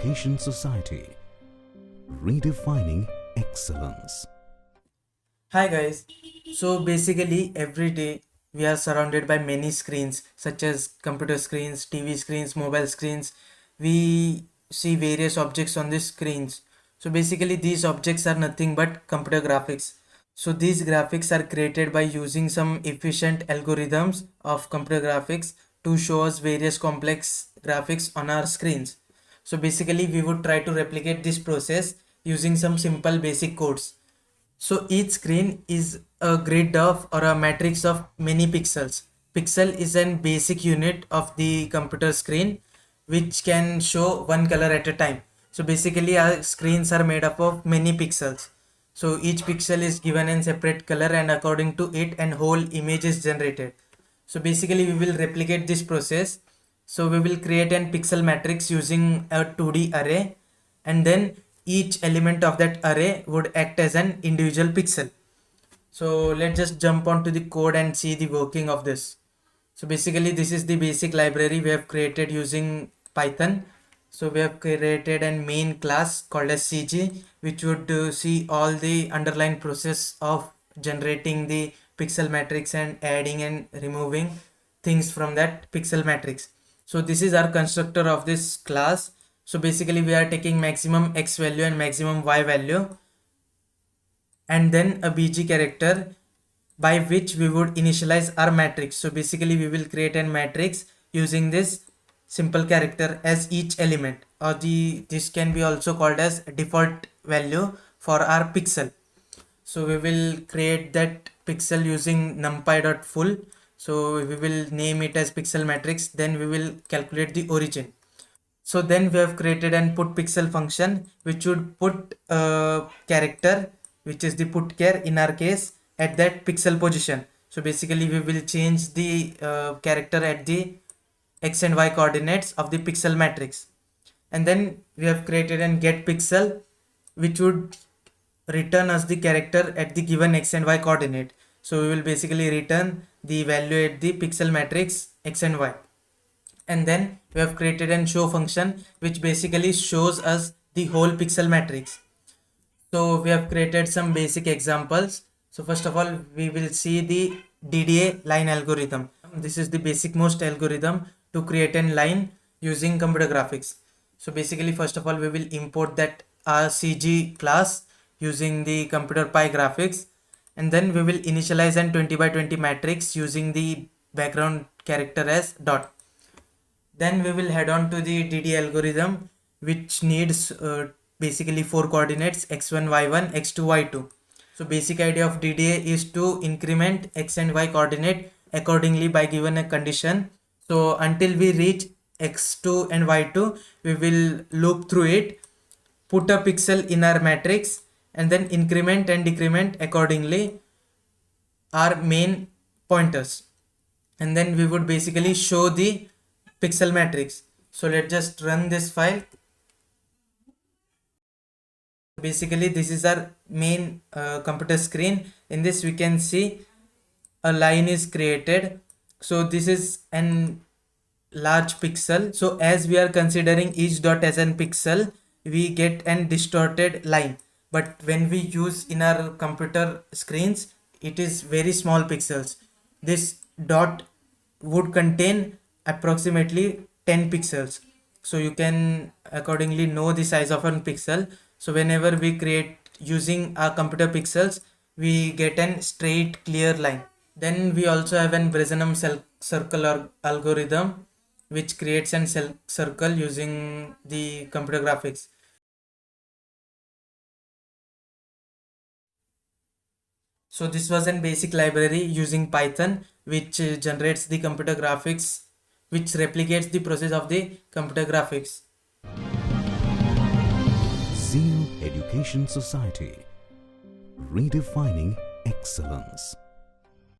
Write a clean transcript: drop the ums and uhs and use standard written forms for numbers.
Education Society, redefining excellence. Hi guys. So basically every day we are surrounded by many screens such as computer screens, TV screens, mobile screens. We see various objects on these screens. So basically these objects are nothing but computer graphics. So these graphics are created by using some efficient algorithms of computer graphics to show us various complex graphics on our screens. So basically we would try to replicate this process using some simple basic codes. So each screen is a grid of or a matrix of many pixels. Pixel is an basic unit of the computer screen which can show one color at a time. So basically our screens are made up of many pixels. So each pixel is given a separate color and according to it an whole image is generated. So basically we will replicate this process. So we will create an pixel matrix using a 2D array, and then each element of that array would act as an individual pixel. So let's just jump onto the code and see the working of this. So basically this is the basic library we have created using Python. So we have created a main class called as CG, which would see all the underlying process of generating the pixel matrix and adding and removing things from that pixel matrix. So this is our constructor of this class. So basically we are taking maximum x value and maximum y value, and then a bg character by which we would initialize our matrix. So basically we will create a matrix using this simple character as each element, or this can be also called as default value for our pixel. So we will create that pixel using numpy.full. So we will name it as pixel matrix, then we will calculate the origin. So then we have created an put pixel function which would put a character, which is the put char in our case, at that pixel position. So basically we will change the character at the x and y coordinates of the pixel matrix. And then we have created an get pixel which would return us the character at the given x and y coordinate. So we will basically return the value at the pixel matrix x and y. And then we have created an show function which basically shows us the whole pixel matrix. So we have created some basic examples. So first of all we will see the Dda line algorithm. This is the basic most algorithm to create a line using computer graphics. So basically first of all we will import that CG class using the computer py graphics, and then we will initialize an 20 by 20 matrix using the background character as dot. Then we will head on to the Dda algorithm, which needs basically 4 coordinates x1, y1, x2, y2. So basic idea of Dda is to increment x and y coordinate accordingly by given a condition. So until we reach x2 and y2, we will loop through it, put a pixel in our matrix, and then increment and decrement accordingly our main pointers. And then we would basically show the pixel matrix. So let's just run this file. Basically this is our main computer screen. In this we can see a line is created. So this is an large pixel. So as we are considering each dot as an pixel, we get an distorted line. But when we use in our computer screens, it is very small pixels. This dot would contain approximately 10 pixels. So you can accordingly know the size of a pixel. So whenever we create using our computer pixels, we get an straight clear line. Then we also have an Bresenum circle algorithm which creates an circle using the computer graphics. So this was a basic library using Python which generates the computer graphics, which replicates the process of the computer graphics. Zeal Education Society, redefining excellence.